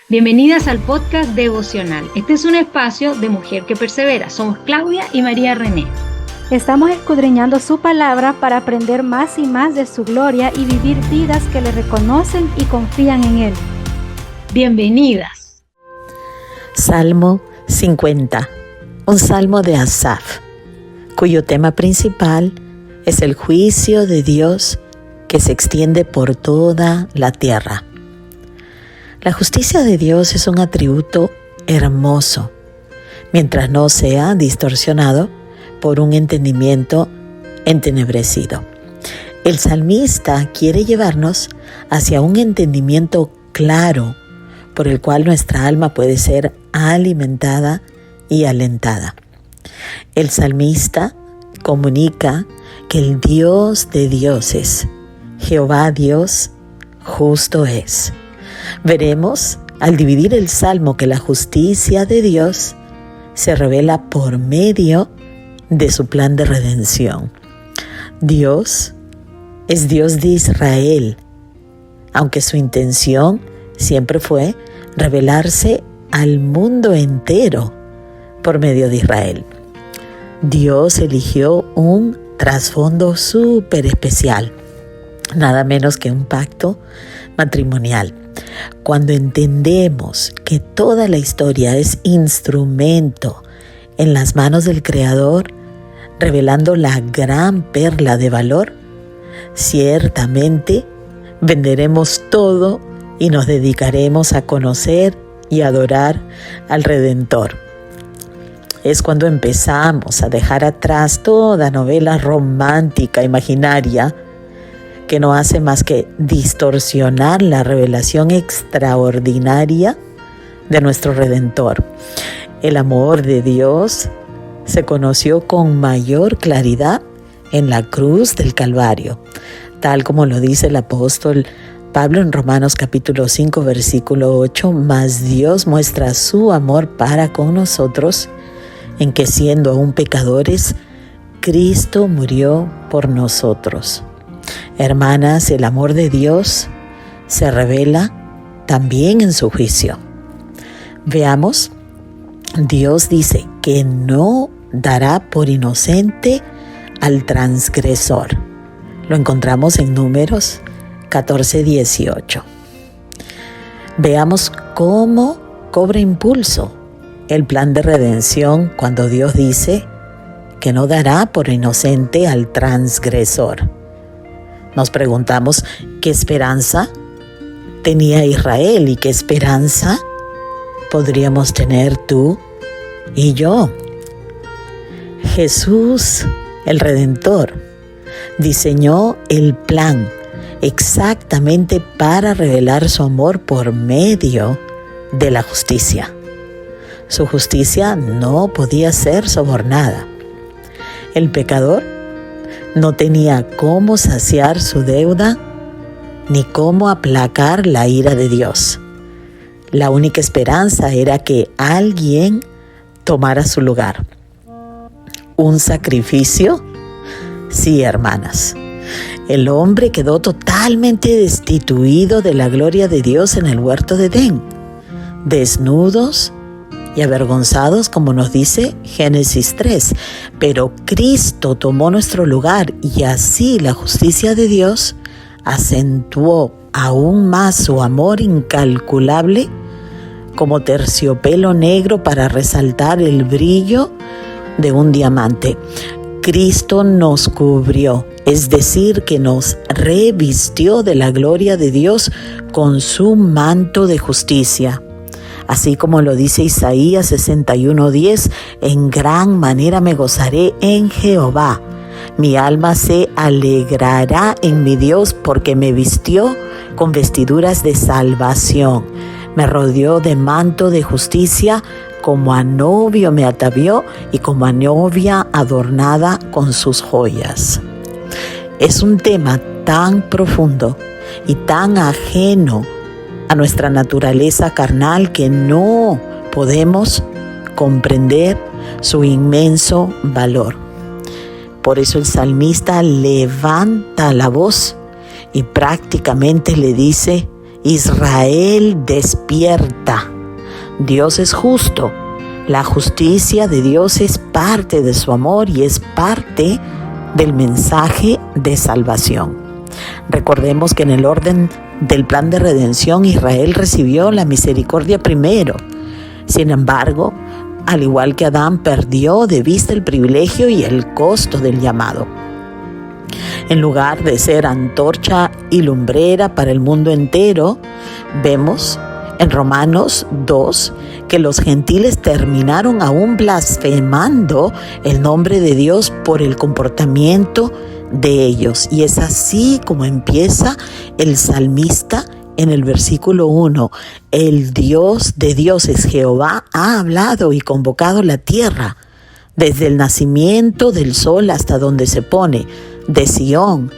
Bienvenidas al podcast devocional. Este es un espacio de mujer que persevera. Somos Claudia y María René. Estamos escudriñando su palabra para aprender más y más de su gloria y vivir vidas que le reconocen y confían en Él. Bienvenidas. Salmo 50, un salmo de Asaf, cuyo tema principal es el juicio de Dios que se extiende por toda la tierra. La justicia de Dios es un atributo hermoso, mientras no sea distorsionado por un entendimiento entenebrecido. El salmista quiere llevarnos hacia un entendimiento claro, por el cual nuestra alma puede ser alimentada y alentada. El salmista comunica que el Dios de dioses, Jehová Dios, justo es. Veremos al dividir el salmo que la justicia de Dios se revela por medio de su plan de redención. Dios es Dios de Israel, aunque su intención siempre fue revelarse al mundo entero por medio de Israel. Dios eligió un trasfondo súper especial, nada menos que un pacto matrimonial. Cuando entendemos que toda la historia es instrumento en las manos del Creador, revelando la gran perla de valor, ciertamente venderemos todo y nos dedicaremos a conocer y adorar al Redentor. Es cuando empezamos a dejar atrás toda novela romántica, imaginaria, que no hace más que distorsionar la revelación extraordinaria de nuestro Redentor. El amor de Dios se conoció con mayor claridad en la cruz del Calvario, tal como lo dice el apóstol Pablo en Romanos capítulo 5, versículo 8, mas Dios muestra su amor para con nosotros, en que siendo aún pecadores, Cristo murió por nosotros. Hermanas, el amor de Dios se revela también en su juicio. Veamos, Dios dice que no dará por inocente al transgresor. Lo encontramos en Números 14:18. Veamos cómo cobra impulso el plan de redención cuando Dios dice que no dará por inocente al transgresor. Nos preguntamos qué esperanza tenía Israel y qué esperanza podríamos tener tú y yo. Jesús, el Redentor, diseñó el plan exactamente para revelar su amor por medio de la justicia. Su justicia no podía ser sobornada. El pecador no tenía cómo saciar su deuda ni cómo aplacar la ira de Dios. La única esperanza era que alguien tomara su lugar. ¿Un sacrificio? Sí, hermanas. El hombre quedó totalmente destituido de la gloria de Dios en el huerto de Edén, desnudos y avergonzados, como nos dice Génesis 3. Pero Cristo tomó nuestro lugar y así la justicia de Dios acentuó aún más su amor incalculable como terciopelo negro para resaltar el brillo de un diamante. Cristo nos cubrió, es decir, que nos revistió de la gloria de Dios con su manto de justicia. Así como lo dice Isaías 61:10, en gran manera me gozaré en Jehová. Mi alma se alegrará en mi Dios porque me vistió con vestiduras de salvación. Me rodeó de manto de justicia, como a novio me atavió y como a novia adornada con sus joyas. Es un tema tan profundo y tan ajeno a nuestra naturaleza carnal que no podemos comprender su inmenso valor. Por eso el salmista levanta la voz y prácticamente le dice Israel, despierta. Dios es justo. La justicia de Dios es parte de su amor y es parte del mensaje de salvación. Recordemos que en el orden del plan de redención, Israel recibió la misericordia primero. Sin embargo, al igual que Adán, perdió de vista el privilegio y el costo del llamado. En lugar de ser antorcha y lumbrera para el mundo entero, vemos en Romanos 2 que los gentiles terminaron aún blasfemando el nombre de Dios por el comportamiento de ellos. Y es así como empieza el salmista en el versículo 1. El Dios de dioses, Jehová, ha hablado y convocado la tierra. Desde el nacimiento del sol hasta donde se pone, de Sión,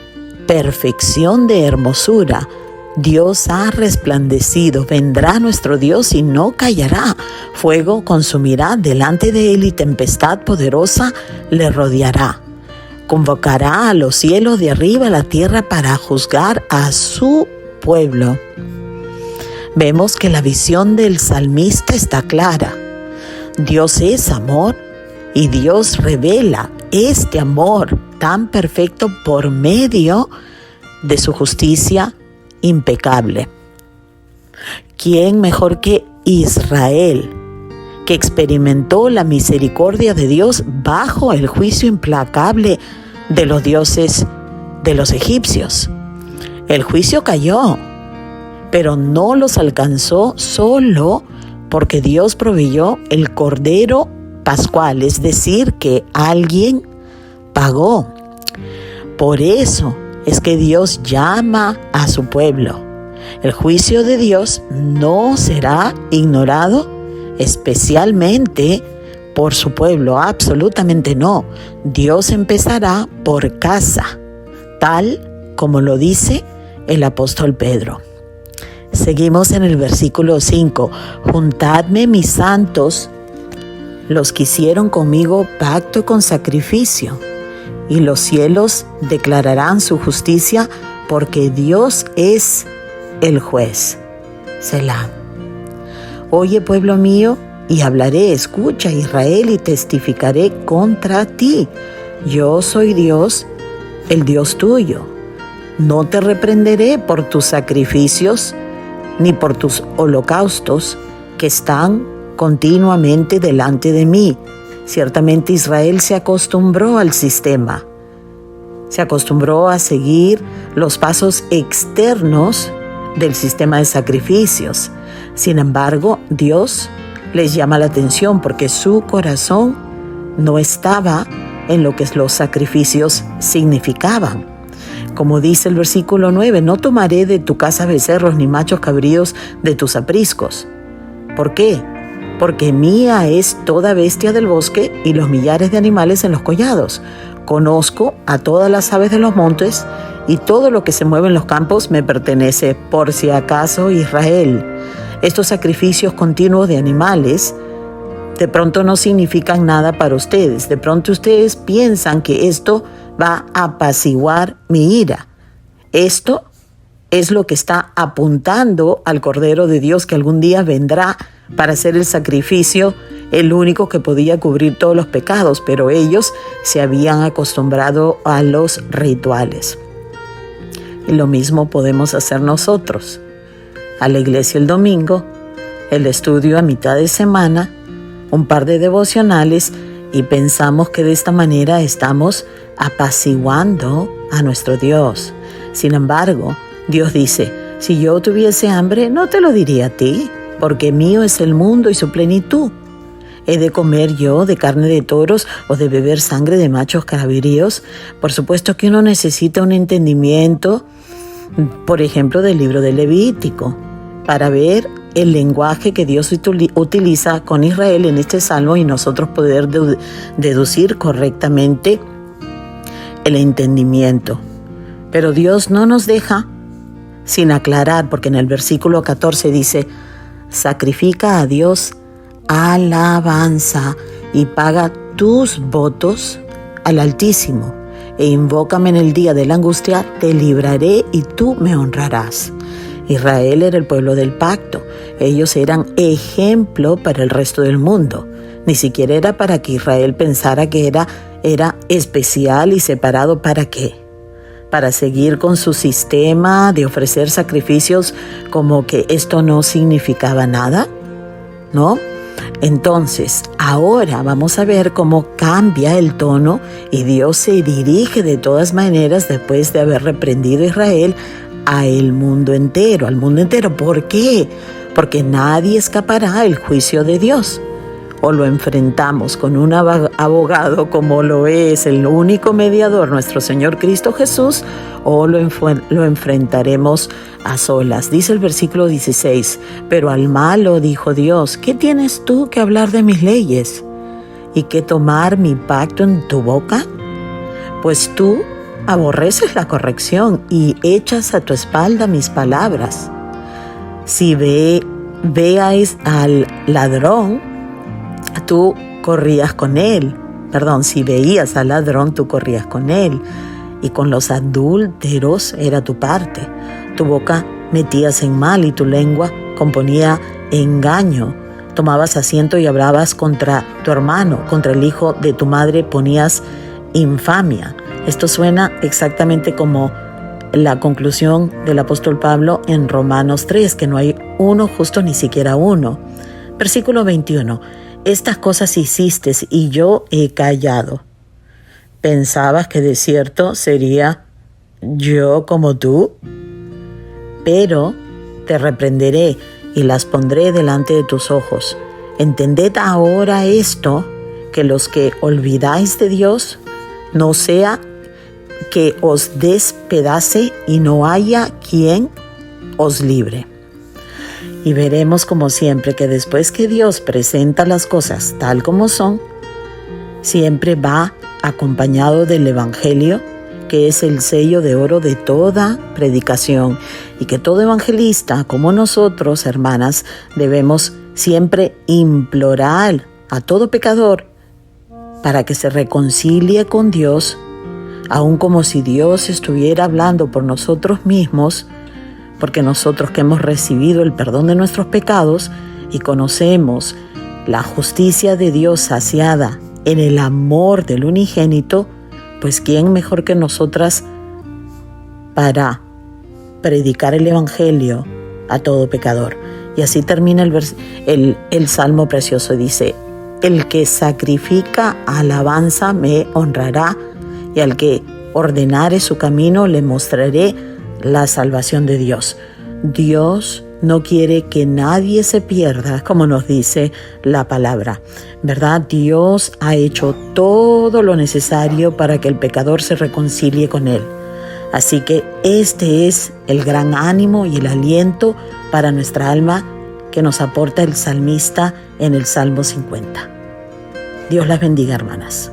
perfección de hermosura. Dios ha resplandecido, vendrá nuestro Dios y no callará. Fuego consumirá delante de él y tempestad poderosa le rodeará. Convocará a los cielos de arriba a la tierra para juzgar a su pueblo. Vemos que la visión del salmista está clara. Dios es amor y Dios revela este amor tan perfecto por medio de su justicia impecable. ¿Quién mejor que Israel, que experimentó la misericordia de Dios bajo el juicio implacable de los dioses de los egipcios? El juicio cayó, pero no los alcanzó solo porque Dios proveyó el cordero pascual, es decir, que alguien pagó. Por eso es que Dios llama a su pueblo. El juicio de Dios no será ignorado, especialmente por su pueblo, absolutamente no. Dios empezará por casa, tal como lo dice el apóstol Pedro. Seguimos en el versículo 5. Juntadme mis santos, los que hicieron conmigo pacto con sacrificio, y los cielos declararán su justicia, porque Dios es el juez. Selah. Oye, pueblo mío, y hablaré, escucha, Israel, y testificaré contra ti. Yo soy Dios, el Dios tuyo. No te reprenderé por tus sacrificios, ni por tus holocaustos, que están continuamente delante de mí. Ciertamente Israel se acostumbró al sistema. Se acostumbró a seguir los pasos externos del sistema de sacrificios. Sin embargo, Dios les llama la atención porque su corazón no estaba en lo que los sacrificios significaban. Como dice el versículo 9, no tomaré de tu casa becerros ni machos cabríos de tus apriscos. ¿Por qué? Porque mía es toda bestia del bosque y los millares de animales en los collados. Conozco a todas las aves de los montes y todo lo que se mueve en los campos me pertenece. Por si acaso, Israel, estos sacrificios continuos de animales de pronto no significan nada para ustedes. De pronto ustedes piensan que esto va a apaciguar mi ira. Esto es lo que está apuntando al Cordero de Dios que algún día vendrá para hacer el sacrificio, el único que podía cubrir todos los pecados, pero ellos se habían acostumbrado a los rituales. Y lo mismo podemos hacer nosotros. A la iglesia el domingo, el estudio a mitad de semana, un par de devocionales y pensamos que de esta manera estamos apaciguando a nuestro Dios. Sin embargo, Dios dice, si yo tuviese hambre, no te lo diría a ti, porque mío es el mundo y su plenitud. ¿He de comer yo de carne de toros o de beber sangre de machos cabríos? Por supuesto que uno necesita un entendimiento, por ejemplo, del libro de Levítico, para ver el lenguaje que Dios utiliza con Israel en este salmo y nosotros poder deducir correctamente el entendimiento. Pero Dios no nos deja sin aclarar, porque en el versículo 14 dice, sacrifica a Dios alabanza y paga tus votos al Altísimo, e invócame en el día de la angustia, te libraré y tú me honrarás. Israel era el pueblo del pacto. Ellos eran ejemplo para el resto del mundo. Ni siquiera era para que Israel pensara que era especial y separado. ¿Para qué? Para seguir con su sistema de ofrecer sacrificios como que esto no significaba nada, ¿no? Entonces, ahora vamos a ver cómo cambia el tono y Dios se dirige de todas maneras, después de haber reprendido a Israel, al mundo entero. ¿Por qué? Porque nadie escapará del juicio de Dios. O lo enfrentamos con un abogado como lo es el único mediador, nuestro Señor Cristo Jesús, o lo enfrentaremos a solas. Dice el versículo 16, pero al malo dijo Dios, ¿qué tienes tú que hablar de mis leyes y que tomar mi pacto en tu boca? Pues tú aborreces la corrección y echas a tu espalda mis palabras. Si veáis al ladrón, tú corrías con él. Si veías al ladrón, tú corrías con él. Y con los adúlteros era tu parte. Tu boca metías en mal y tu lengua componía engaño. Tomabas asiento y hablabas contra tu hermano, contra el hijo de tu madre ponías infamia. Esto suena exactamente como la conclusión del apóstol Pablo en Romanos 3, que no hay uno justo, ni siquiera uno. Versículo 21. Estas cosas hiciste y yo he callado. ¿Pensabas que de cierto sería yo como tú? Pero te reprenderé y las pondré delante de tus ojos. Entended ahora esto, que los que olvidáis de Dios, no sea que os despedace y no haya quien os libre. Y veremos como siempre que después que Dios presenta las cosas tal como son, siempre va acompañado del Evangelio, que es el sello de oro de toda predicación, y que todo evangelista, como nosotros, hermanas, debemos siempre implorar a todo pecador para que se reconcilie con Dios, aun como si Dios estuviera hablando por nosotros mismos, porque nosotros que hemos recibido el perdón de nuestros pecados y conocemos la justicia de Dios saciada en el amor del unigénito, pues ¿quién mejor que nosotras para predicar el Evangelio a todo pecador? Y así termina el Salmo precioso. Dice, el que sacrifica alabanza me honrará, y al que ordenare su camino le mostraré la salvación de Dios. Dios no quiere que nadie se pierda, como nos dice la palabra, ¿verdad? Dios ha hecho todo lo necesario para que el pecador se reconcilie con Él. Así que este es el gran ánimo y el aliento para nuestra alma que nos aporta el salmista en el Salmo 50. Dios las bendiga, hermanas.